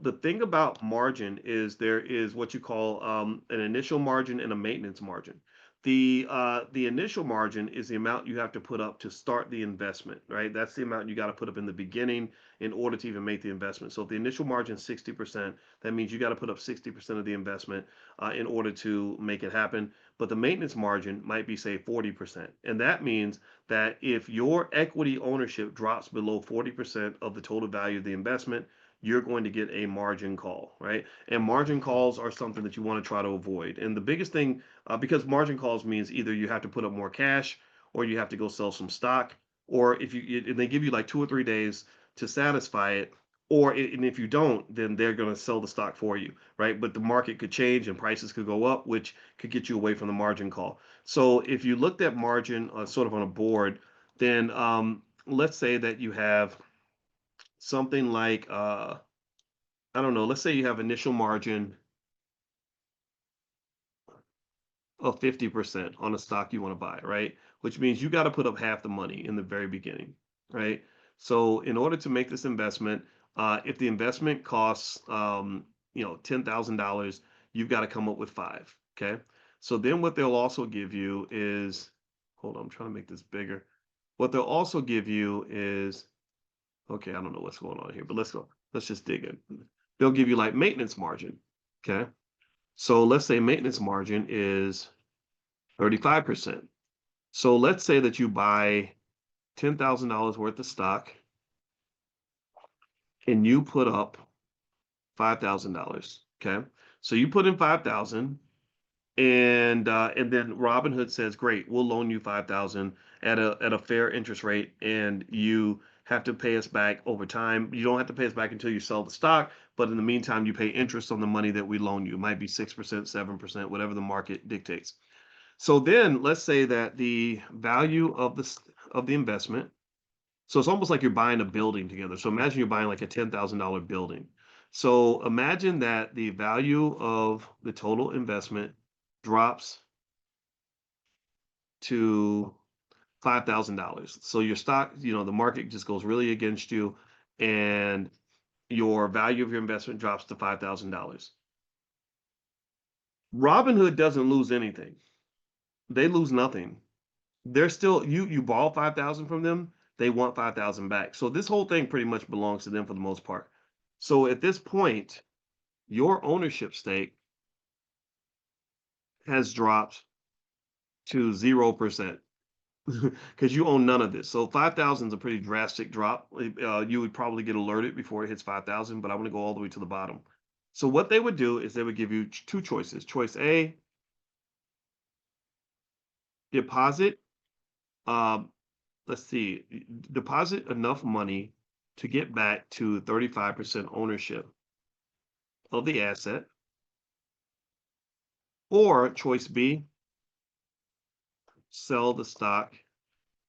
the thing about margin is there is what you call an initial margin and a maintenance margin. The initial margin is the amount you have to put up to start the investment, right? That's the amount you got to put up in the beginning in order to even make the investment. So if the initial margin is 60%, that means you got to put up 60% of the investment in order to make it happen. But the maintenance margin might be, say, 40%. And that means that if your equity ownership drops below 40% of the total value of the investment, you're going to get a margin call, right? And margin calls are something that you want to try to avoid. And the biggest thing, because margin calls means either you have to put up more cash or you have to go sell some stock, or if you and they give you like 2 or 3 days to satisfy it, and if you don't, then they're going to sell the stock for you, right? But the market could change and prices could go up, which could get you away from the margin call. So if you looked at margin sort of on a board, then let's say that you have something like I don't know, let's say you have initial margin of 50% on a stock you want to buy, right? Which means you got to put up half the money in the very beginning, right? So in order to make this investment, if the investment costs $10,000, you've got to come up with five. Okay. So then what they'll also give you is, hold on, I'm trying to make this bigger. What they'll also give you is, okay, I don't know what's going on here, but let's go. Let's just dig in. They'll give you like maintenance margin. Okay. So let's say maintenance margin is 35%. So let's say that you buy $10,000 worth of stock and you put up $5,000. Okay. So you put in 5,000 and then Robinhood says, great, we'll loan you 5,000 at a fair interest rate, and you have to pay us back over time. You don't have to pay us back until you sell the stock, but in the meantime, you pay interest on the money that we loan you. It might be 6%, 7%, whatever the market dictates. So then let's say that the value of the investment, so it's almost like you're buying a building together. So imagine you're buying like a $10,000 building. So imagine that the value of the total investment drops to $5,000. So your stock, the market just goes really against you, and your value of your investment drops to $5,000. Robinhood doesn't lose anything. They lose nothing. They're still, you borrow 5,000 from them, they want 5,000 back. So this whole thing pretty much belongs to them for the most part. So at this point, your ownership stake has dropped to 0%. Because you own none of this. So 5,000 is a pretty drastic drop. You would probably get alerted before it hits 5,000, but I'm going to go all the way to the bottom. So what they would do is they would give you two choices. Choice A, deposit, let's see, deposit enough money to get back to 35% ownership of the asset. Or choice B, sell the stock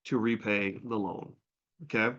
to repay the loan. Okay.